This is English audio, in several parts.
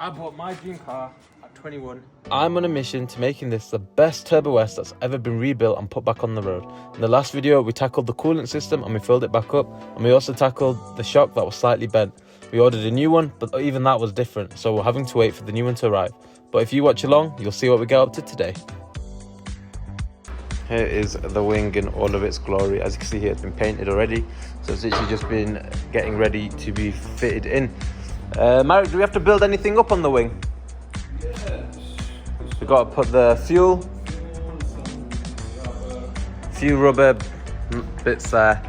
I bought my dream car at 21. I'm on a mission to making this the best Turbo S that's ever been rebuilt and put back on the road. In the last video, we tackled the coolant system and we filled it back up, and we also tackled the shock that was slightly bent. We ordered a new one, but even that was different, so we're having to wait for the new one to arrive. But if you watch along, you'll see what we get up to today. Here is the wing in all of its glory. As you can see here, it's been painted already, so it's literally just been getting ready to be fitted in. Marek, do we have to build anything up on the wing? Yes. We've got to put the few rubber bits there,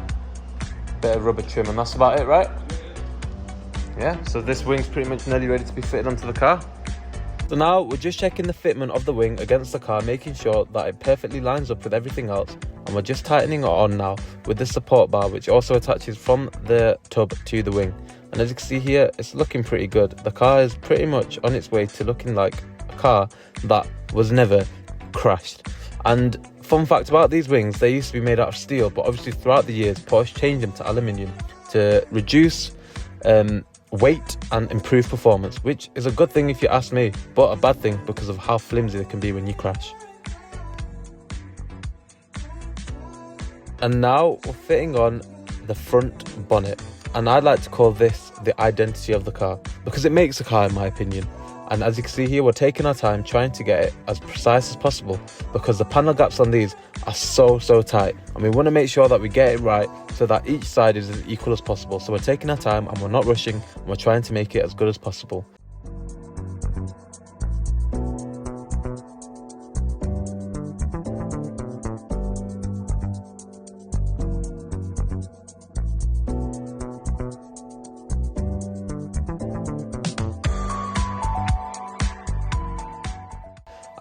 bit of rubber trim, and that's about it, right? Yeah, so this wing's pretty much nearly ready to be fitted onto the car. So now we're just checking the fitment of the wing against the car, making sure that it perfectly lines up with everything else, and we're just tightening it on now with the support bar, which also attaches from the tub to the wing. And as you can see here, it's looking pretty good. The car is pretty much on its way to looking like a car that was never crashed. And fun fact about these wings, they used to be made out of steel, but obviously throughout the years Porsche changed them to aluminium to reduce weight and improve performance, which is a good thing if you ask me, but a bad thing because of how flimsy they can be when you crash. And now we're fitting on the front bonnet, and I'd like to call this the identity of the car because it makes the car, in my opinion. And as you can see here, we're taking our time trying to get it as precise as possible because the panel gaps on these are so tight, and we want to make sure that we get it right so that each side is as equal as possible. So we're taking our time and we're not rushing, and we're trying to make it as good as possible.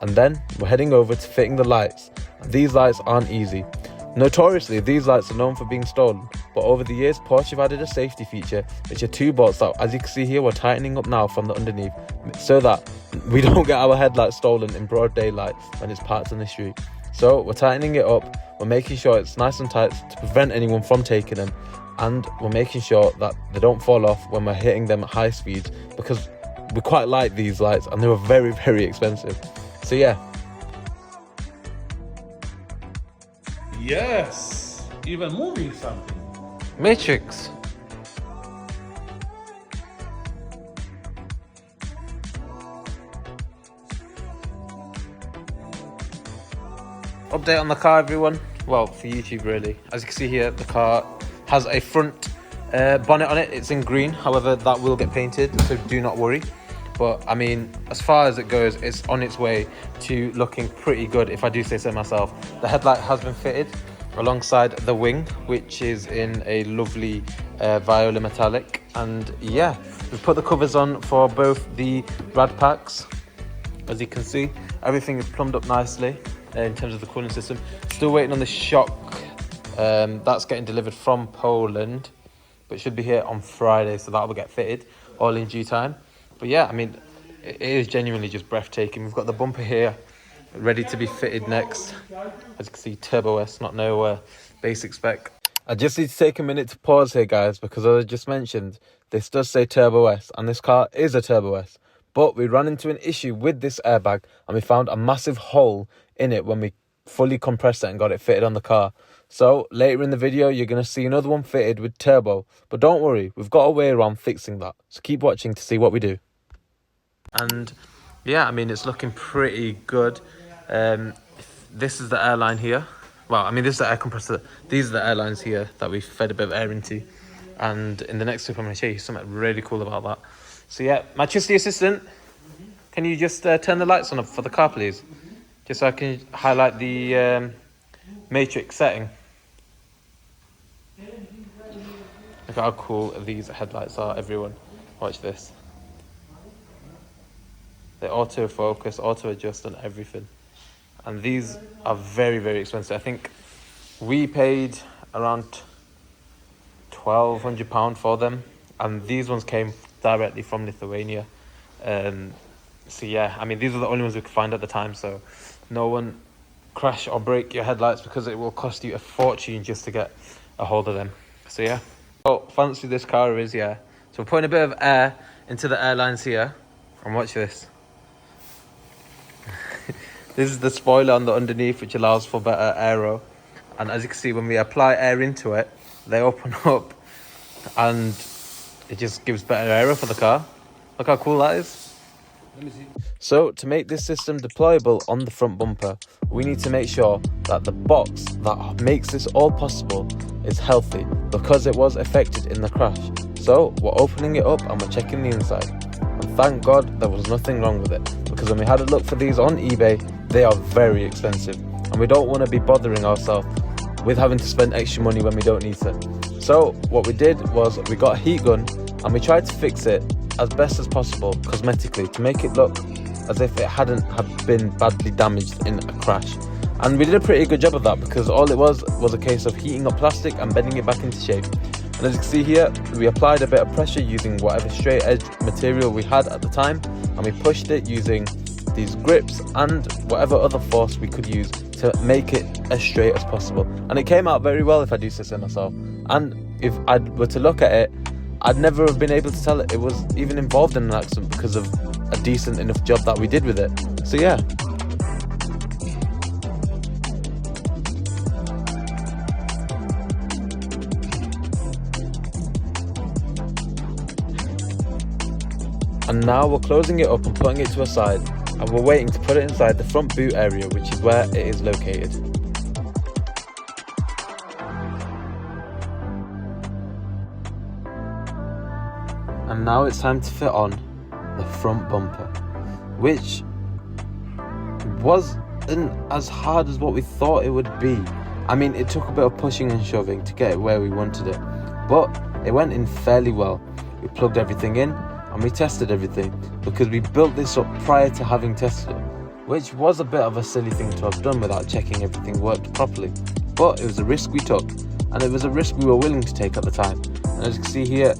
And then we're heading over to fitting the lights. And these lights aren't easy. Notoriously, these lights are known for being stolen, but over the years Porsche have added a safety feature, which are two bolts that, as you can see here, we're tightening up now from the underneath so that we don't get our headlights stolen in broad daylight when it's parked on the street. So we're tightening it up, we're making sure it's nice and tight to prevent anyone from taking them, and we're making sure that they don't fall off when we're hitting them at high speeds, because we quite like these lights and they were very expensive. So yeah. Yes, even moving something. Matrix. Update on the car, everyone. Well, for YouTube really. As you can see here, the car has a front bonnet on it. It's in green, however that will get painted, so do not worry. But I mean, as far as it goes, it's on its way to looking pretty good, if I do say so myself. The headlight has been fitted alongside the wing, which is in a lovely viola metallic. And yeah, we've put the covers on for both the rad packs. As you can see, everything is plumbed up nicely in terms of the cooling system. Still waiting on the shock. That's getting delivered from Poland, but it should be here on Friday, so that will get fitted all in due time. But yeah, I mean, it is genuinely just breathtaking. We've got the bumper here ready to be fitted next. As you can see, Turbo S, not no basic spec. I just need to take a minute to pause here, guys, because as I just mentioned, this does say Turbo S, and this car is a Turbo S. But we ran into an issue with this airbag, and we found a massive hole in it when we fully compressed it and got it fitted on the car. So later in the video, you're going to see another one fitted with turbo. But don't worry, we've got a way around fixing that. So keep watching to see what we do. And yeah, I mean, it's looking pretty good. This is the airline here. Well, I mean, this is the air compressor. These are the airlines here that we've fed a bit of air into. And in the next clip, I'm going to show you something really cool about that. So yeah, my trusty assistant, can you just turn the lights on for the car, please? Just so I can highlight the matrix setting. Look how cool these headlights are, everyone. Watch this. They auto-focus, auto-adjust and everything. And these are very expensive. I think we paid around £1,200 for them. And these ones came directly from Lithuania. So yeah, I mean, these are the only ones we could find at the time. So no one crash or break your headlights, because it will cost you a fortune just to get a hold of them. So yeah. Oh, fancy this car is, yeah. So we're putting a bit of air into the airlines here. And watch this. This is the spoiler on the underneath, which allows for better aero. And as you can see, when we apply air into it, they open up and it just gives better aero for the car. Look how cool that is. Let me see. So to make this system deployable on the front bumper, we need to make sure that the box that makes this all possible is healthy, because it was affected in the crash. So we're opening it up and we're checking the inside. And thank God there was nothing wrong with it, because when we had a look for these on eBay, they are very expensive. And we don't want to be bothering ourselves with having to spend extra money when we don't need to. So what we did was we got a heat gun and we tried to fix it as best as possible cosmetically to make it look as if it hadn't have been badly damaged in a crash. And we did a pretty good job of that, because all it was a case of heating up plastic and bending it back into shape. And as you can see here, we applied a bit of pressure using whatever straight edge material we had at the time, and we pushed it using these grips and whatever other force we could use to make it as straight as possible. And it came out very well, if I do say so myself. And if I were to look at it, I'd never have been able to tell it was even involved in an accident because of a decent enough job that we did with it. So yeah. And now we're closing it up and putting it to a side, and we're waiting to put it inside the front boot area, which is where it is located. And now it's time to fit on the front bumper, which wasn't as hard as what we thought it would be. I mean, it took a bit of pushing and shoving to get it where we wanted it, but it went in fairly well. We plugged everything in and we tested everything, because we built this up prior to having tested it, which was a bit of a silly thing to have done without checking everything worked properly. But it was a risk we took, and it was a risk we were willing to take at the time. And as you can see here,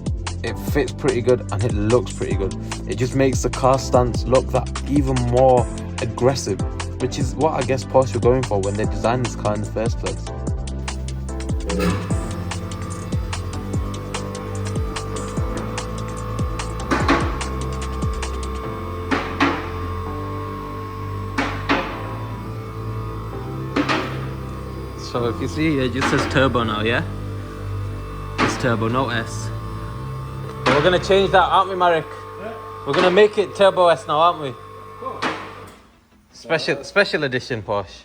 it fits pretty good and it looks pretty good. It just makes the car stance look that even more aggressive, which is what I guess Porsche were going for when they designed this car in the first place. So if you see, it just says turbo now, yeah? It's turbo, no S. But we're gonna change that, aren't we, Marek? Yeah. We're gonna make it turbo S now, aren't we? Cool. Special edition Porsche.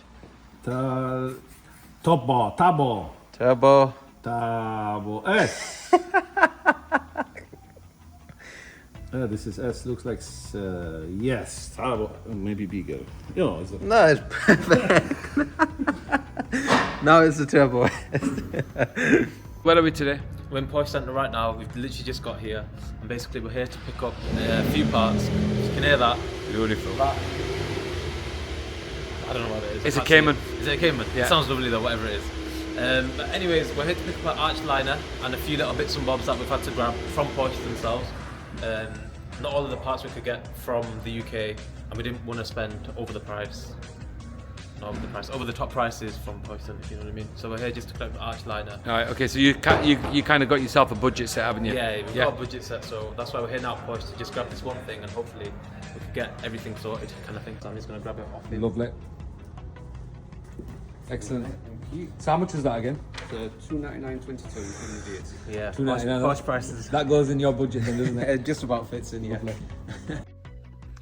Turbo S. This is S. Looks like yes. Turbo, maybe bigger. You know, No, it's perfect. Now it's the turbo S. Where are we today? We're in Porsche Centre right now. We've literally just got here, and basically we're here to pick up a few parts. You can hear that. Beautiful. That. I don't know what it is. It's a Cayman. Is it a Cayman? Yeah. It sounds lovely though, whatever it is. But anyways, we're here to pick up an arch liner and a few little bits and bobs that we've had to grab from Porsche themselves. Not all of the parts we could get from the UK, and we didn't want to spend over the price. Not over the price, over the top prices from Porsche, if you know what I mean. So we're here just to collect the arch liner. All right. Okay. So you kind of got yourself a budget set, haven't you? Yeah, we've got a budget set, so that's why we're here now at Porsche to just grab this one thing, and hopefully we can get everything sorted, kind of thing. So I'm just going to grab it off him. Lovely. Excellent. So how much was that again? $299.22 including VAT. Yeah, $299. Porsche prices. That goes in your budget then, doesn't it? It just about fits in, yeah.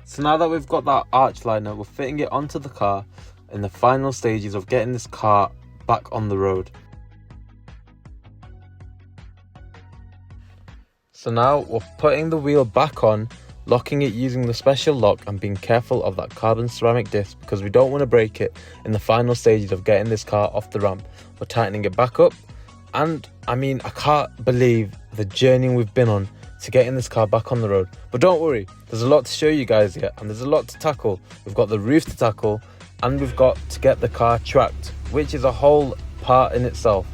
So now that we've got that arch liner, we're fitting it onto the car in the final stages of getting this car back on the road. So now we're putting the wheel back on, locking it using the special lock, and being careful of that carbon ceramic disc because we don't want to break it in the final stages of getting this car off the ramp. We're tightening it back up, and I mean, I can't believe the journey we've been on to getting this car back on the road. But don't worry, there's a lot to show you guys yet, and there's a lot to tackle. We've got the roof to tackle, and we've got to get the car tracked, which is a whole part in itself.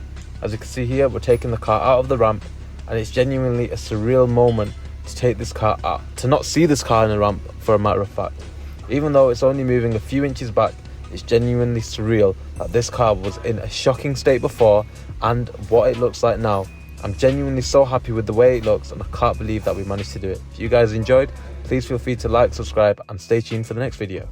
As you can see here, we're taking the car out of the ramp, and it's genuinely a surreal moment to take this car out, to not see this car in the ramp, for a matter of fact. Even though it's only moving a few inches back, it's genuinely surreal that this car was in a shocking state before and what it looks like now. I'm genuinely so happy with the way it looks, and I can't believe that we managed to do it. If you guys enjoyed, please feel free to like, subscribe, and stay tuned for the next video.